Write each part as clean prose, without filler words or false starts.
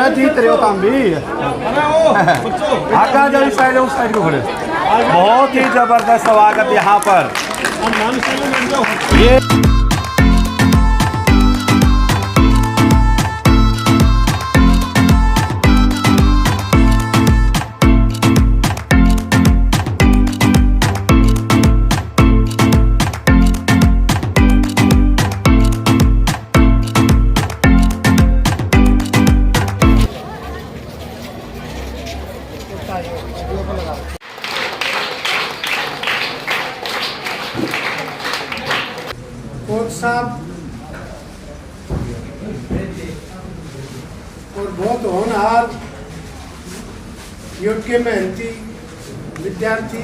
जीत रहे हो तुम भी। आका जो इस साइड को खड़े। बहुत ही जबरदस्त स्वागत यहाँ पर। ये कोच साहब और बहुत होनहार योग्य मेहनती विद्यार्थी,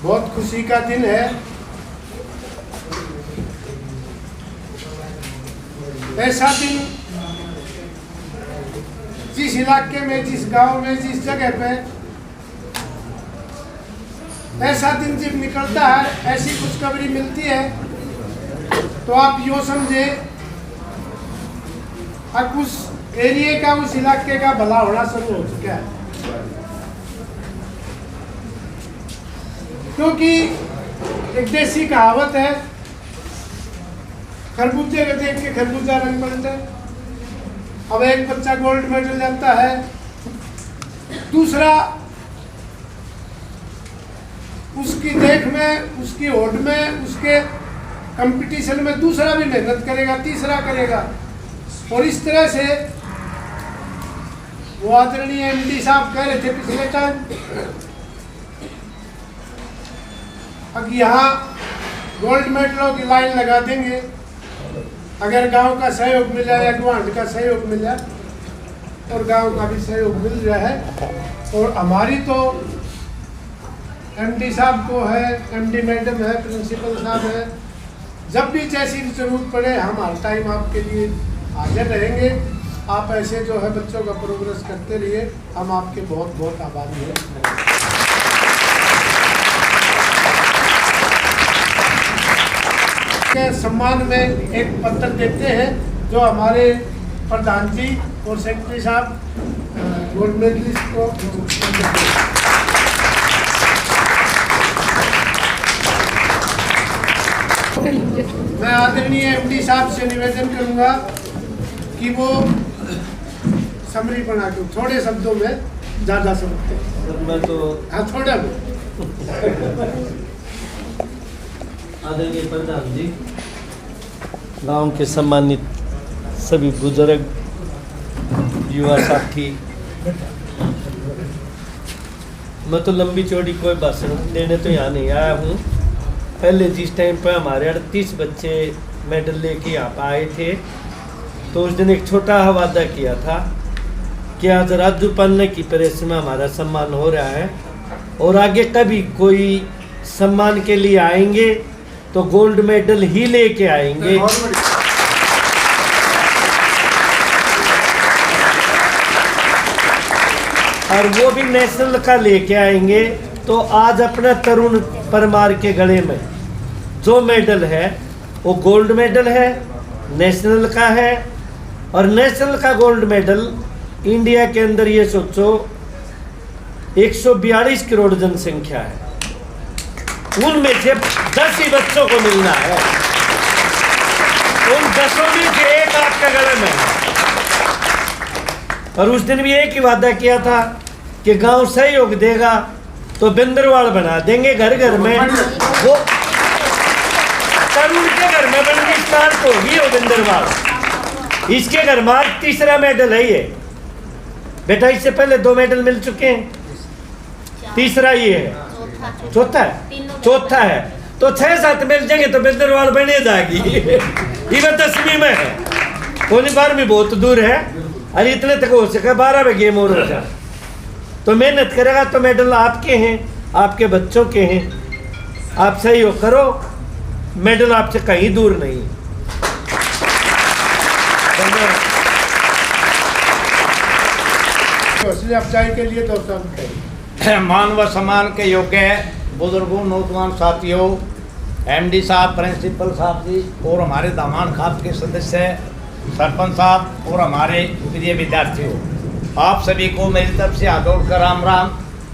बहुत खुशी का दिन है। ऐसा दिन जिस इलाके में, जिस गांव में, जिस जगह पे ऐसा दिन जब निकलता है, ऐसी खुशखबरी मिलती है, तो आप यो समझे अब उस एरिया का, उस इलाके का भला होना शुरू हो चुका है। क्योंकि एक देसी कहावत है, खरबूजे को देख के खरबूजा रंग पलटे। अब एक बच्चा गोल्ड मेडल जाता है, दूसरा उसकी देख में, उसकी होड़ में, उसके कंपटीशन में दूसरा भी मेहनत करेगा, तीसरा करेगा, और इस तरह से वो आदरणीय एमडी साहब कह रहे थे पिछले टाइम, अब यहाँ गोल्ड मेडलों की लाइन लगा देंगे अगर गांव का सहयोग मिल जाए या गुआंढ का सहयोग मिल जाए, और गांव का भी सहयोग मिल रहा है। और हमारी तो एमडी साहब को है, एमडी मैडम है, प्रिंसिपल साहब है, जब भी जैसी जरूरत पड़े हम हर टाइम आपके लिए हाजिर रहेंगे। आप ऐसे जो है बच्चों का प्रोग्रेस करते रहिए, हम आपके बहुत बहुत आभारी हैं। के सम्मान में एक पत्र देते हैं जो हमारे प्रधान जी और सेक्रेटरी साहब गोल्ड मेडलिस्ट को। मैं आदरणीय एमडी साहब से निवेदन करूंगा कि वो समरी बना के थोड़े शब्दों में ज़्यादा समझते हैं। मैं तो हाँ थोड़ा में। आदरणीय प्रधान जी, गांव के सम्मानित सभी बुजुर्ग, युवा साथी, मैं तो लंबी चौड़ी कोई भाषण देने तो यहाँ नहीं आया हूँ। पहले जिस टाइम पर हमारे 38 बच्चे मेडल लेके यहाँ आए थे, तो उस दिन एक छोटा वादा किया था कि आज राजू पालने की प्रेस में हमारा सम्मान हो रहा है, और आगे कभी कोई सम्मान के लिए आएंगे तो गोल्ड मेडल ही लेके आएंगे। और वो भी नेशनल का लेके आएंगे। तो आज अपना तरुण परमार के गले में जो मेडल है वो गोल्ड मेडल है, नेशनल का है। और नेशनल का गोल्ड मेडल इंडिया के अंदर ये सोचो 142 करोड़ जनसंख्या है, उनमें से 10 ही बच्चों को मिलना है। उन 10 में से एक आपके गले में है। और उस दिन भी एक ही वादा किया था कि गांव सहयोग देगा तो बिंदरवाल बना देंगे घर घर में। वो तरुण के घर में बनने स्टार्ट होगी वो बिंदरवाल। इसके घर में आज तीसरा मेडल है ये बेटा, इससे पहले 2 मेडल मिल चुके हैं, तीसरा ये है, चौथा है। तो 6-7 मिल जाएंगे तो बिंदरवाल बने जाएगी। ये 10वीं में है, 12वीं बहुत दूर है, अरे इतने तक हो सके 12 में गेम और हो जाए। तो मेहनत करेगा तो मेडल आपके हैं, आपके बच्चों के हैं। आप सहयोग करो, मेडल आपसे कहीं दूर नहीं। हौसले अफजाई के लिए 2 शब्द कहें। मान व सम्मान के योग्य बुजुर्गों, नौजवान साथियों, एमडी साहब, प्रिंसिपल साहब जी और हमारे दामान खाप के सदस्य, सरपंच साहब और हमारे प्रिय विद्यार्थियों, आप सभी को मेरी तरफ से हाथ जोड़कर राम राम।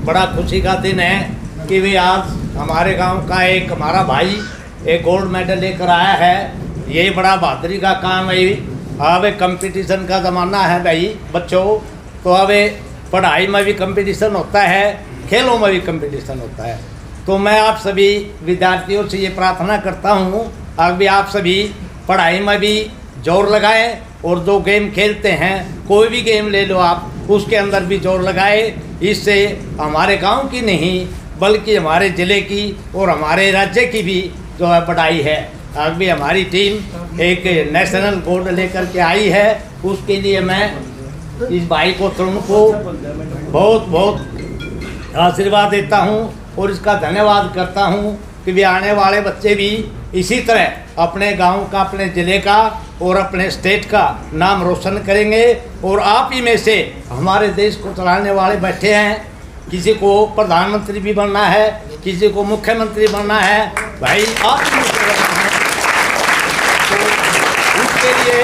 बड़ा खुशी का दिन है कि वे आज हमारे गांव का एक हमारा भाई एक गोल्ड मेडल लेकर आया है। ये बड़ा बहादुरी का काम है। अब कंपटीशन का ज़माना है भाई बच्चों, तो अब पढ़ाई में भी कंपटीशन होता है, खेलों में भी कंपटीशन होता है। तो मैं आप सभी विद्यार्थियों से ये प्रार्थना करता हूँ, अब भी आप सभी पढ़ाई में भी जोर लगाएं और जो गेम खेलते हैं, कोई भी गेम ले लो आप, उसके अंदर भी जोर लगाए। इससे हमारे गांव की नहीं बल्कि हमारे ज़िले की और हमारे राज्य की भी जो है बढ़ाई है। आज भी हमारी टीम एक नेशनल गोल्ड लेकर के आई है, उसके लिए मैं इस भाई को तरुण को बहुत बहुत आशीर्वाद देता हूं और इसका धन्यवाद करता हूं कि वे आने वाले बच्चे भी इसी तरह अपने गांव का, अपने ज़िले का और अपने स्टेट का नाम रोशन करेंगे। और आप ही में से हमारे देश को चलाने वाले बैठे हैं, किसी को प्रधानमंत्री भी बनना है, किसी को मुख्यमंत्री बनना है, भाई आप ही में से बनना है। तो उसके लिए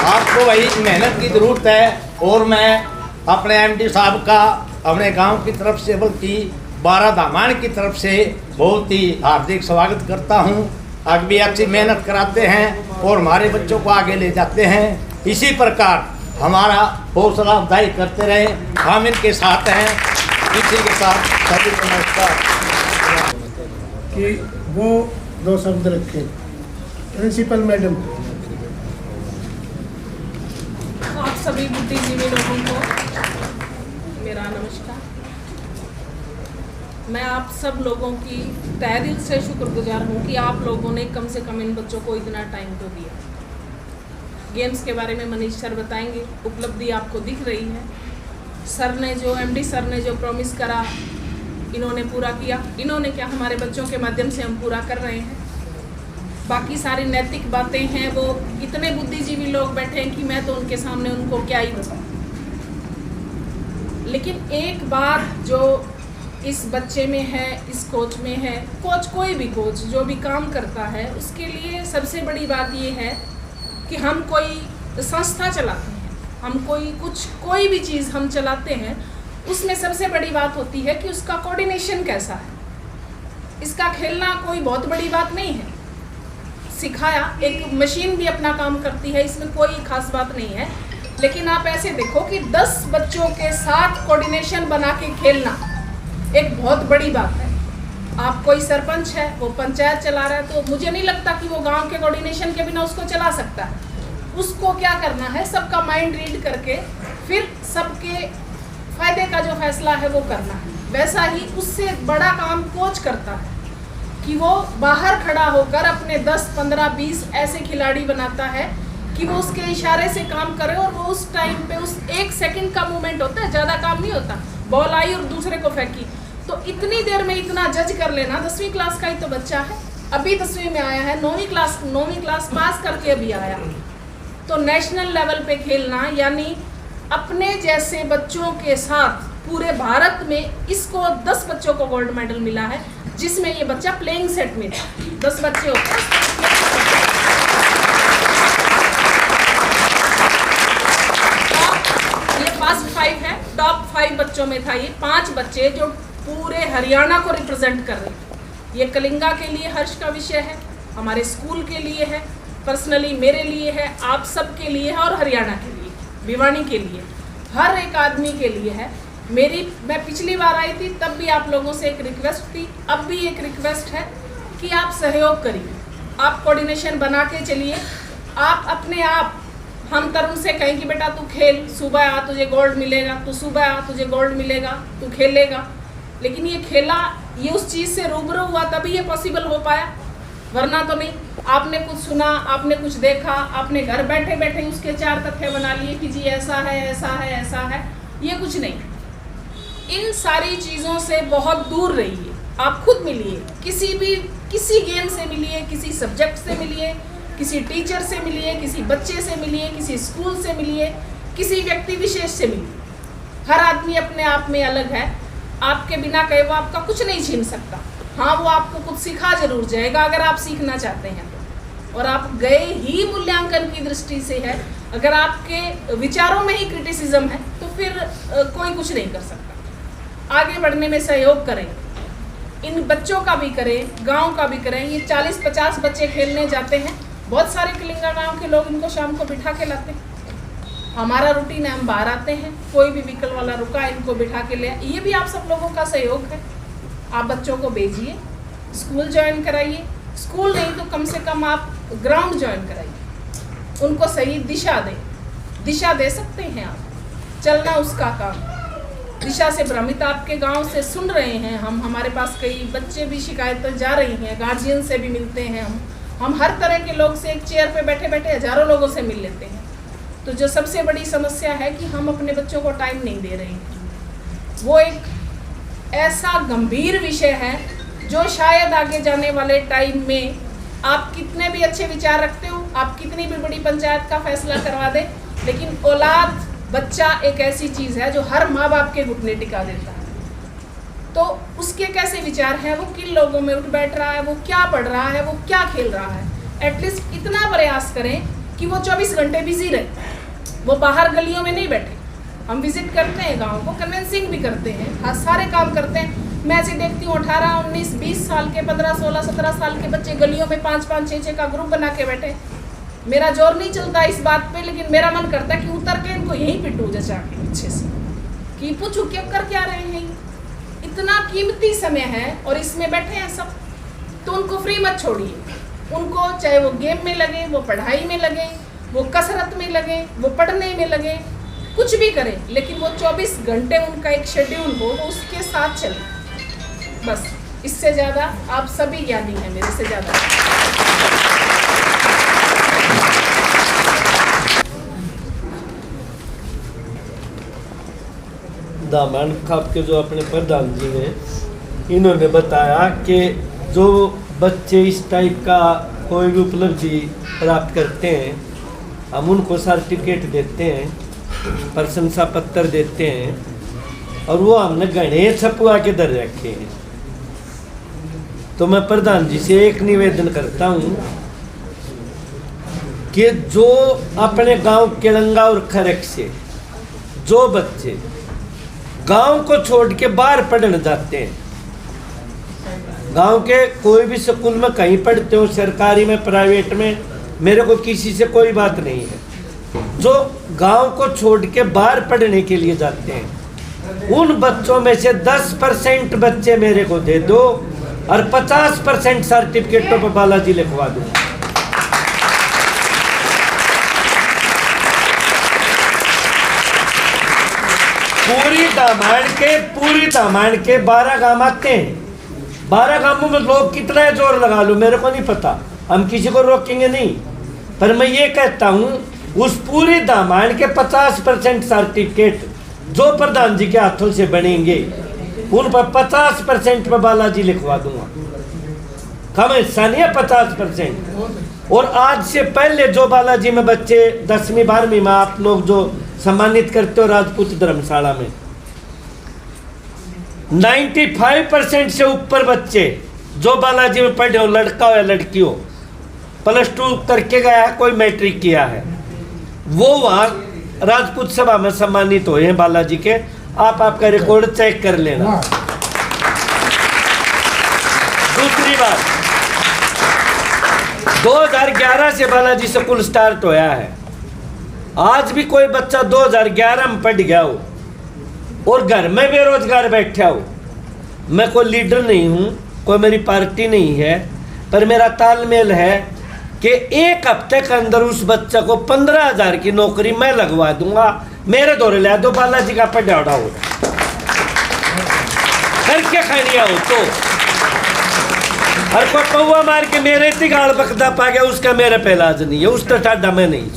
आपको वही मेहनत की ज़रूरत है। और मैं अपने एमडी साहब का अपने गांव की तरफ से बल्कि 12 दामान की तरफ से बहुत ही हार्दिक स्वागत करता हूं। आगे भी अच्छी मेहनत कराते हैं और हमारे बच्चों को आगे ले जाते हैं। इसी प्रकार हमारा हौसला अफजाई करते रहे, हम इनके साथ हैं। इसी के साथ सभी को नमस्कार। कि वो 2 शब्द रखें। Principal madam. आप सभी बुद्धिजीवी लोगों को मेरा नमस्कार। मैं आप सब लोगों की तहे दिल से शुक्रगुजार हूँ कि आप लोगों ने कम से कम इन बच्चों को इतना टाइम तो दिया। गेम्स के बारे में मनीष सर बताएंगे, उपलब्धि आपको दिख रही है। सर ने जो एमडी सर ने जो प्रॉमिस करा, इन्होंने पूरा किया। इन्होंने क्या, हमारे बच्चों के माध्यम से हम पूरा कर रहे हैं। बाकी सारी नैतिक बातें हैं, वो इतने बुद्धिजीवी लोग बैठे हैं कि मैं तो उनके सामने उनको क्या ही बताऊं। लेकिन एक बात जो इस बच्चे में है, इस कोच में है, कोच कोई भी कोच जो भी काम करता है, उसके लिए सबसे बड़ी बात ये है कि हम कोई संस्था चलाते हैं, हम कोई भी चीज़ हम चलाते हैं, उसमें सबसे बड़ी बात होती है कि उसका कोऑर्डिनेशन कैसा है। इसका खेलना कोई बहुत बड़ी बात नहीं है, सिखाया, एक मशीन भी अपना काम करती है, इसमें कोई खास बात नहीं है। लेकिन आप ऐसे देखो कि 10 बच्चों के साथ कोऑर्डिनेशन बना के खेलना एक बहुत बड़ी बात है। आप कोई सरपंच है, वो पंचायत चला रहा है, तो मुझे नहीं लगता कि वो गांव के कोऑर्डिनेशन के बिना उसको चला सकता है। उसको क्या करना है, सबका माइंड रीड करके फिर सबके फायदे का जो फैसला है वो करना है। वैसा ही उससे बड़ा काम कोच करता है कि वो बाहर खड़ा होकर अपने 10, 15, 20 ऐसे खिलाड़ी बनाता है कि वो उसके इशारे से काम करे और वो उस टाइम पे उस 1 सेकंड का मूवमेंट होता है, ज़्यादा काम नहीं होता। बॉल आई और दूसरे को फेंकी, तो इतनी देर में इतना जज कर लेना। 10वीं क्लास का ही तो बच्चा है, अभी 10वीं में आया है, 9वीं क्लास पास करके अभी आया। तो नेशनल लेवल पे खेलना, यानी अपने जैसे बच्चों के साथ पूरे भारत में इसको 10 बच्चों को गोल्ड मेडल मिला है, जिसमें ये बच्चा प्लेइंग सेट में था। 10 बच्चे होते हैं, ये फर्स्ट 5 है, टॉप 5 बच्चों में था ये 5 बच्चे जो पूरे हरियाणा को रिप्रेजेंट कर रहे थे। ये कलिंगा के लिए हर्ष का विषय है, हमारे स्कूल के लिए है, पर्सनली मेरे लिए है, आप सब के लिए है और हरियाणा के लिए, भिवानी के लिए, हर एक आदमी के लिए है। मैं पिछली बार आई थी तब भी आप लोगों से एक रिक्वेस्ट थी, अब भी एक रिक्वेस्ट है कि आप सहयोग करिए, आप कोऑर्डिनेशन बना के चलिए। आप अपने आप, हम तरुण से कहें कि बेटा तू खेल, सुबह आ तुझे गोल्ड मिलेगा, तू सुबह आ तुझे गोल्ड मिलेगा, तू खेलेगा। लेकिन ये खेला, ये उस चीज़ से रूबरू हुआ तभी ये पॉसिबल हो पाया, वरना तो नहीं। आपने कुछ सुना, आपने कुछ देखा, आपने घर बैठे बैठे उसके 4 तथ्य बना लिए कि जी ऐसा है, ऐसा है, ऐसा है, ये कुछ नहीं। इन सारी चीज़ों से बहुत दूर रहिए, आप खुद मिलिए, किसी गेम से मिलिए, किसी सब्जेक्ट से मिलिए, किसी टीचर से मिलिए, किसी बच्चे से मिलिए, किसी स्कूल से मिलिए, किसी व्यक्ति विशेष से मिलिए। हर आदमी अपने आप में अलग है, आपके बिना कहे वो आपका कुछ नहीं छीन सकता। हाँ, वो आपको कुछ सिखा जरूर जाएगा अगर आप सीखना चाहते हैं तो। और आप गए ही मूल्यांकन की दृष्टि से है, अगर आपके विचारों में ही क्रिटिसिज्म है तो फिर कोई कुछ नहीं कर सकता। आगे बढ़ने में सहयोग करें, इन बच्चों का भी करें, गांव का भी करें। ये 40-50 बच्चे खेलने जाते हैं, बहुत सारे कलिंगा गांव के लोग इनको शाम को बिठा के लाते हैं। हमारा रूटीन है, हम बाहर आते हैं, कोई भी व्हीकल वाला रुका इनको बिठा के ले। ये भी आप सब लोगों का सहयोग है। आप बच्चों को भेजिए, स्कूल ज्वाइन कराइए, स्कूल नहीं तो कम से कम आप ग्राउंड ज्वाइन कराइए, उनको सही दिशा दें। दिशा दे सकते हैं आप, चलना उसका काम। दिशा से भ्रमित आपके गांव से सुन रहे हैं हम, हमारे पास कई बच्चे भी शिकायतें जा रही हैं, गार्जियन से भी मिलते हैं हम हर तरह के लोग से एक चेयर पे बैठे बैठे हजारों लोगों से मिल लेते हैं। तो जो सबसे बड़ी समस्या है कि हम अपने बच्चों को टाइम नहीं दे रहे हैं। वो एक ऐसा गंभीर विषय है जो शायद आगे जाने वाले टाइम में आप कितने भी अच्छे विचार रखते हो, आप कितनी भी बड़ी पंचायत का फैसला करवा दें, लेकिन औलाद, बच्चा एक ऐसी चीज़ है जो हर माँ बाप के घुटने टिका देता है। तो उसके कैसे विचार हैं, वो किन लोगों में उठ बैठ रहा है, वो क्या पढ़ रहा है, वो क्या खेल रहा है। एटलीस्ट इतना प्रयास करें कि वो 24 घंटे बिजी रहे, वो बाहर गलियों में नहीं बैठे। हम विजिट करते हैं गाँव को, कन्विंसिंग भी करते हैं, हर सारे काम करते हैं। मैं ऐसे देखती हूँ 18, 19, 20 साल के, 15, 16, 17 साल के बच्चे गलियों में 5-5, 6-6 का ग्रुप बना के बैठे। मेरा जोर नहीं चलता इस बात पे, लेकिन मेरा मन करता है कि उतर के इनको यहीं पिटूं जचा के पीछे से, कि पूछूं क्या कर क्या रहे हैं। इतना कीमती समय है और इसमें बैठे हैं सब, तो उनको फ्री मत छोड़िए। उनको चाहे वो गेम में लगे, वो पढ़ाई में लगे, वो कसरत में लगे, वो पढ़ने में लगे, कुछ भी करें, लेकिन वो 24 घंटे उनका एक शेड्यूल हो, वो उसके साथ चले। बस इससे ज़्यादा आप सभी ज्ञानी हैं मेरे से ज़्यादा। दामन खाप के जो अपने प्रधान जी ने, इन्होंने बताया कि जो बच्चे इस टाइप का कोई भी उपलब्धि प्राप्त करते हैं, हम उनको सर्टिफिकेट देते हैं, प्रशंसा पत्र देते हैं, और वो हमने गणे छपवा के दर रखे हैं। तो मैं प्रधान जी से एक निवेदन करता हूँ कि जो अपने गांव केलंगा और खरक से जो बच्चे गांव को छोड़ के बाहर पढ़ने जाते हैं, गांव के कोई भी स्कूल में कहीं पढ़ते हो, सरकारी में, प्राइवेट में, मेरे को किसी से कोई बात नहीं है, जो गांव को छोड़ के बाहर पढ़ने के लिए जाते हैं, उन बच्चों में से 10% बच्चे मेरे को दे दो और 50% सर्टिफिकेटों पर बालाजी लिखवा दो। पूरी दामन के 12 गांव आते हैं। 12 गांवों में लोग कितना जोर लगा लो मेरे को नहीं पता, हम किसी को रोकेंगे नहीं, पर मैं ये कहता हूँ उस पूरी दामन के 50% सर्टिफिकेट जो प्रधान जी के हाथों से बनेंगे, उन पर 50% पर बालाजी लिखवा दूंगा। कम हिस्सा नहीं है, 50%। और आज से पहले जो बालाजी में बच्चे 10वीं 12वीं में आप लोग जो सम्मानित करते हो राजपूत धर्मशाला में, 95% से ऊपर बच्चे जो बालाजी में पढ़े हो, लड़का हो या लड़की हो, +2 करके गया है, कोई मैट्रिक किया है, वो वहाँ राजपूत सभा में सम्मानित हुए हैं बालाजी के। आप आपका रिकॉर्ड चेक कर लेना। दूसरी बात, 2011 से बालाजी स्कूल स्टार्ट होया है। आज भी कोई बच्चा 2011 में पढ़ गया हो और घर में बेरोजगार बैठा हो, मैं कोई लीडर नहीं हूँ, कोई मेरी पार्टी नहीं है, पर मेरा तालमेल है कि 1 हफ्ते के अंदर उस बच्चे को 15,000 की नौकरी मैं लगवा दूंगा। मेरे दौरे ले दो, बालाजी का पढ़ाड़ा हो करके खानिया हो तो, और कोई कौवा मार के मेरे इतनी गाड़ बकदा पा गया, उसका मेरे पे इलाज नहीं है, उसका ठाडा मैं नहीं।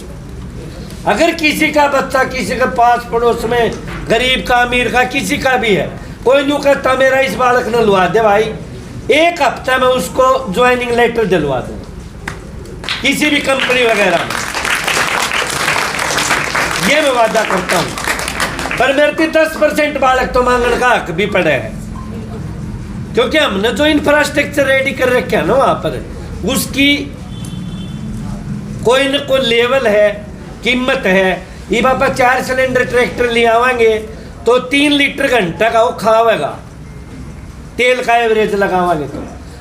अगर किसी का बच्चा किसी के पास पड़ोस में, गरीब का, अमीर का, किसी का भी है, कोई न्यू कहता मेरा इस बालक ने लुआ दे भाई, 1 हफ्ता में उसको ज्वाइनिंग लेटर दिलवा दूँ किसी भी कंपनी वगैरह में, ये मैं वादा करता हूँ। पर मेरे पे 10% बालक तो मांगने का हक भी पड़े है, क्योंकि हमने जो इंफ्रास्ट्रक्चर रेडी कर रखे है ना वहां पर, उसकी कोई न कोई लेवल है, कीमत है। ये बापा 4 सिलेंडर ट्रैक्टर ले आवांगे तो 3 लीटर घंटा का वो खावेगा, तेल का एवरेज लगावांगे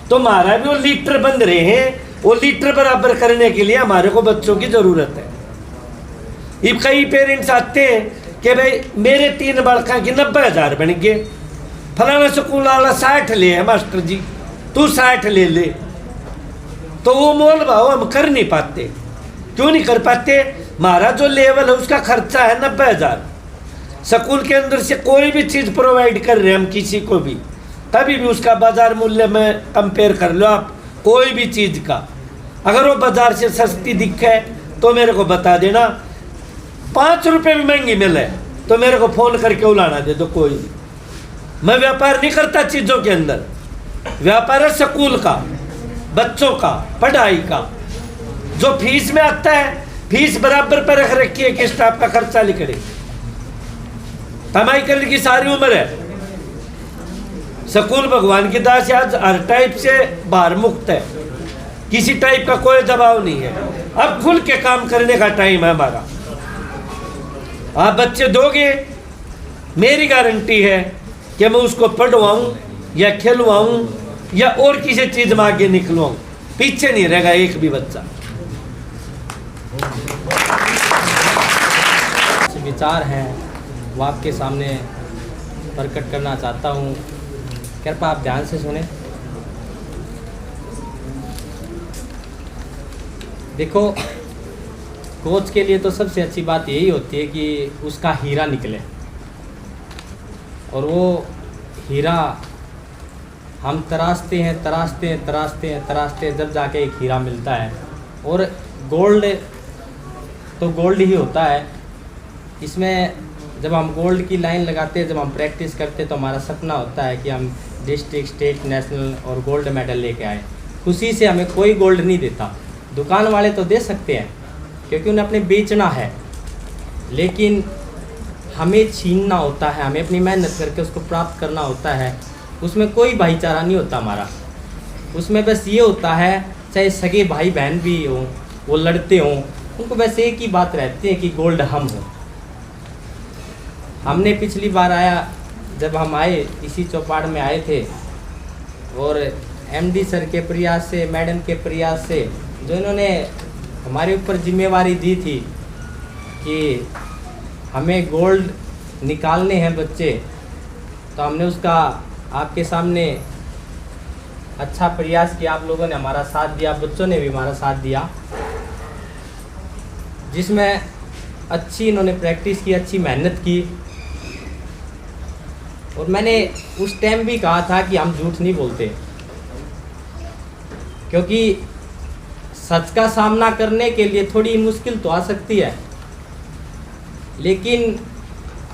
तो हमारा भी वो लीटर बंद रहे हैं, वो लीटर बराबर करने के लिए हमारे को बच्चों की जरूरत है। ये कई पेरेंट्स आते हैं कि भाई मेरे 3 बालका की 90,000 बन गए, फलाना स्कूल वाला 60 ले है मास्टर जी, तू 60 ले ले। तो वो मोल भाव हम कर नहीं पाते। क्यों नहीं कर पाते? हमारा जो लेवल है उसका खर्चा है 90,000। स्कूल के अंदर से कोई भी चीज़ प्रोवाइड कर रहे हैं हम किसी को भी, कभी भी उसका बाजार मूल्य में कंपेयर कर लो आप कोई भी चीज़ का, अगर वो बाजार से सस्ती दिखे तो मेरे को बता देना। 5 रुपये भी महंगी मिले तो मेरे को फ़ोन करके उलाना दे दो कोई भी। मैं व्यापार नहीं करता चीज़ों के अंदर, व्यापार है स्कूल का, बच्चों का, पढ़ाई का। जो फीस में आता है फीस बराबर पर रख रखी है कि स्टाफ का खर्चा निकले। कमाई करने की सारी उम्र है। स्कूल भगवान की दास आज हर टाइप से बाहर मुक्त है, किसी टाइप का कोई दबाव नहीं है। अब खुल के काम करने का टाइम है हमारा। आप बच्चे दोगे, मेरी गारंटी है कि मैं उसको पढ़वाऊँ या खिलवाऊँ या और किसी चीज़ में आगे निकलवाऊँ, पीछे नहीं रहेगा एक भी बच्चा। विचार हैं वो आपके सामने प्रकट करना चाहता हूँ, कृपया आप ध्यान से सुने। देखो, कोच के लिए तो सबसे अच्छी बात यही होती है कि उसका हीरा निकले, और वो हीरा हम तराशते हैं तराशते हैं तराशते हैं तराशते हैं, जब जाके एक हीरा मिलता है। और गोल्ड तो गोल्ड ही होता है। इसमें जब हम गोल्ड की लाइन लगाते हैं, जब हम प्रैक्टिस करते हैं, तो हमारा सपना होता है कि हम डिस्ट्रिक्ट, स्टेट, नेशनल और गोल्ड मेडल लेके आए। खुशी से हमें कोई गोल्ड नहीं देता, दुकान वाले तो दे सकते हैं क्योंकि उन्हें अपने बेचना है, लेकिन हमें छीनना होता है, हमें अपनी मेहनत करके उसको प्राप्त करना होता है। उसमें कोई भाईचारा नहीं होता हमारा, उसमें बस ये होता है, चाहे सगे भाई बहन भी हों, वो लड़ते हों, उनको बस एक ही बात रहती है कि गोल्ड हम हो। हमने पिछली बार आया, जब हम आए इसी चौपाड़ में आए थे, और एमडी सर के प्रयास से, मैडम के प्रयास से, जो इन्होंने हमारे ऊपर जिम्मेवारी दी थी कि हमें गोल्ड निकालने हैं बच्चे, तो हमने उसका आपके सामने अच्छा प्रयास किया। आप लोगों ने हमारा साथ दिया, बच्चों ने भी हमारा साथ दिया, जिसमें अच्छी इन्होंने प्रैक्टिस की, अच्छी मेहनत की। और मैंने उस टाइम भी कहा था कि हम झूठ नहीं बोलते, क्योंकि सच का सामना करने के लिए थोड़ी मुश्किल तो आ सकती है, लेकिन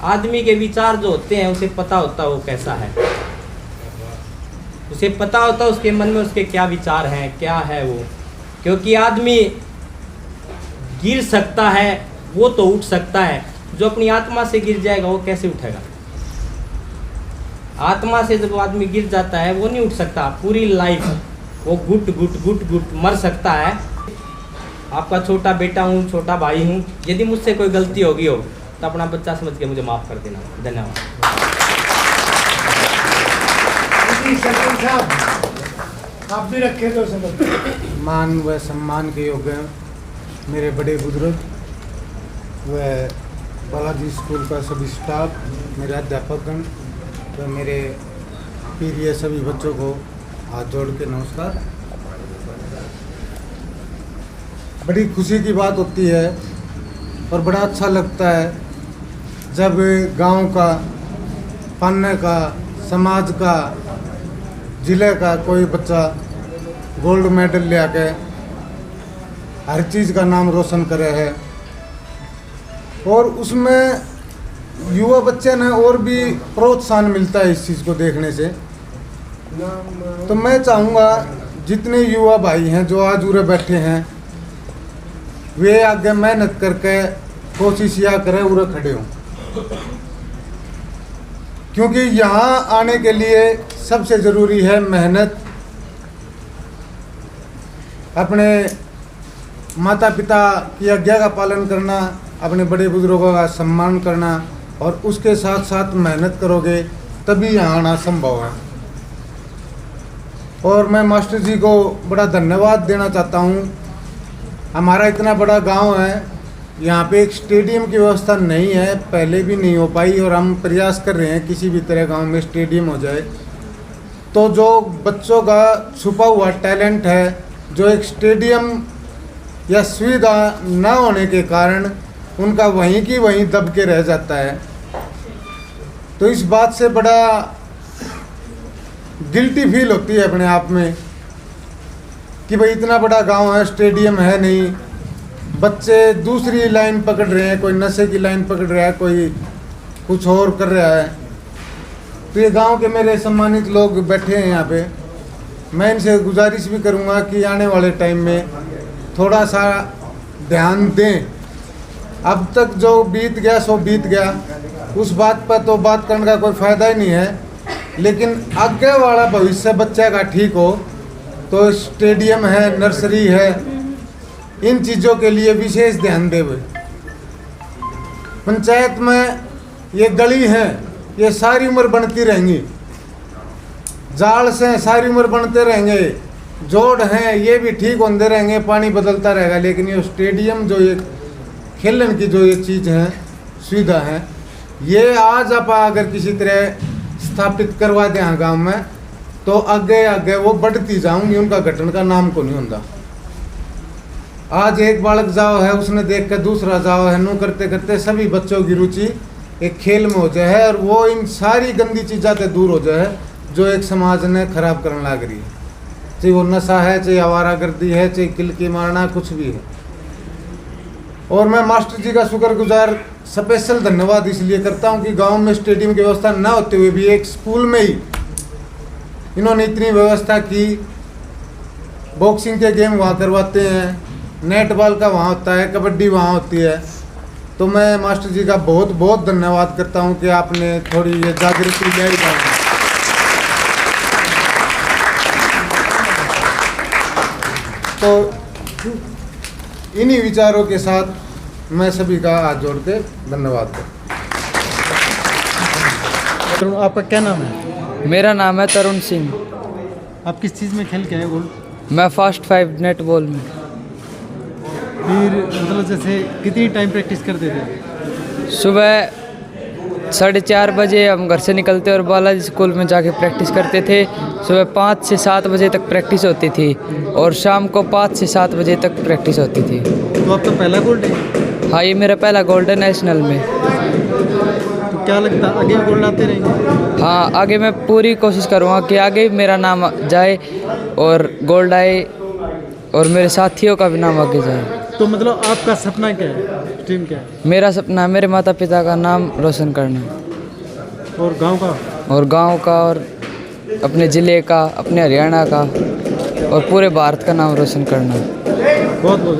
आदमी के विचार जो होते हैं उसे पता होता है वो कैसा है, उसे पता होता है उसके मन में उसके क्या विचार हैं, क्या है वो। क्योंकि आदमी गिर सकता है, वो तो उठ सकता है, जो अपनी आत्मा से गिर जाएगा वो कैसे उठेगा? आत्मा से जब आदमी गिर जाता है वो नहीं उठ सकता, पूरी लाइफ वो घुट घुट घुट घुट मर सकता है। आपका छोटा बेटा हूँ, छोटा भाई हूँ, यदि मुझसे कोई गलती होगी हो तो अपना बच्चा समझ के मुझे माफ़ कर देना। धन्यवाद। सरपंच साहब, आप भी रखे दो शब्द। मान व सम्मान के योग्य मेरे बड़े बुजुर्ग व बालाजी स्कूल का सभी स्टाफ, मेरे अध्यापकगण व मेरे प्रिय सभी बच्चों को हाथ जोड़ के नमस्कार। बड़ी खुशी की बात होती है और बड़ा अच्छा लगता है जब गांव का, पन्ने का, समाज का, ज़िले का कोई बच्चा गोल्ड मेडल ले आके हर चीज़ का नाम रोशन करे है, और उसमें युवा बच्चे ने और भी प्रोत्साहन मिलता है इस चीज़ को देखने से। तो मैं चाहूँगा जितने युवा भाई हैं जो आज उरे बैठे हैं, वे आगे मेहनत करके कोशिश या करें उरे खड़े हों। क्योंकि यहाँ आने के लिए सबसे ज़रूरी है मेहनत, अपने माता पिता की आज्ञा का पालन करना, अपने बड़े बुजुर्गों का सम्मान करना, और उसके साथ साथ मेहनत करोगे तभी यहाँ आना संभव है। और मैं मास्टर जी को बड़ा धन्यवाद देना चाहता हूँ। हमारा इतना बड़ा गांव है, यहाँ पे एक स्टेडियम की व्यवस्था नहीं है, पहले भी नहीं हो पाई, और हम प्रयास कर रहे हैं किसी भी तरह गांव में स्टेडियम हो जाए। तो जो बच्चों का छुपा हुआ टैलेंट है, जो एक स्टेडियम या सुविधा न होने के कारण उनका वहीं की वहीं दब के रह जाता है। तो इस बात से बड़ा गिल्टी फील होती है अपने आप में कि भाई इतना बड़ा गांव है, स्टेडियम है नहीं, बच्चे दूसरी लाइन पकड़ रहे हैं, कोई नशे की लाइन पकड़ रहा है, कोई कुछ और कर रहा है। तो ये गांव के मेरे सम्मानित लोग बैठे हैं यहाँ पे, मैं इनसे गुजारिश भी करूँगा कि आने वाले टाइम में थोड़ा सा ध्यान दें। अब तक जो बीत गया सो बीत गया, उस बात पर तो बात करने का कोई फ़ायदा ही नहीं है, लेकिन आगे वाला भविष्य बच्चे का ठीक हो तो स्टेडियम है, नर्सरी है, इन चीज़ों के लिए विशेष ध्यान देवे। पंचायत में ये गली है, ये सारी उम्र बनती रहेंगी, जाल से सारी उम्र बनते रहेंगे, जोड़ हैं ये भी ठीक होते रहेंगे, पानी बदलता रहेगा, लेकिन ये स्टेडियम जो ये खेलने की जो ये चीज़ है, सुविधा है, ये आज आप अगर किसी तरह स्थापित करवा दें यहाँ गाँव में तो आगे आगे वो बढ़ती जाऊंगी, उनका घटन का नाम को नहीं होता। आज एक बालक जाओ है, उसने देख कर दूसरा जाओ है, नू करते करते सभी बच्चों की रुचि एक खेल में हो जाए है, और वो इन सारी गंदी चीज़ों से दूर हो जाए जो एक समाज ने खराब करने लग रही है, चाहे वो नशा है, चाहे आवारागर्दी है, चाहे किलकी मारना, कुछ भी है। और मैं मास्टर जी का शुक्रगुजार स्पेशल धन्यवाद इसलिए करता हूँ कि गांव में स्टेडियम की व्यवस्था न होते हुए भी एक स्कूल में ही इन्होंने इतनी व्यवस्था की, बॉक्सिंग के गेम वहाँ करवाते हैं, नेट बॉल का वहाँ होता है, कबड्डी वहाँ होती है। तो मैं मास्टर जी का बहुत बहुत धन्यवाद करता हूँ कि आपने थोड़ी ये जागृति लाई गाँव में। तो इन्हीं विचारों के साथ मैं सभी का हाथ जोड़ के धन्यवाद करता हूँ। आपका क्या नाम है? मेरा नाम है तरुण सिंह। आप किस चीज़ में खेल के आए गोल्ड? मैं फर्स्ट 5 नेट बॉल में। फिर मतलब जैसे कितनी टाइम प्रैक्टिस करते थे? सुबह 4:30 बजे हम घर से निकलते और बालाजी स्कूल में जाके प्रैक्टिस करते थे। सुबह 5 से 7 बजे तक प्रैक्टिस होती थी और शाम को 5 से 7 बजे तक प्रैक्टिस होती थी। तो आपका पहला गोल्ड है? हाँ, ये मेरा पहला गोल्ड है नेशनल में। तो क्या लगता है आगे गोल्ड आते रहेंगे? हाँ, आगे मैं पूरी कोशिश करूँगा कि आगे मेरा नाम जाए और गोल्ड आए और मेरे साथियों का भी नाम आगे जाए। तो मतलब आपका सपना क्या है, ड्रीम क्या है? मेरा सपना मेरे माता पिता का नाम रोशन करना और गांव का? और गांव का और अपने ज़िले का, अपने हरियाणा का और पूरे भारत का नाम रोशन करना। बहुत बहुत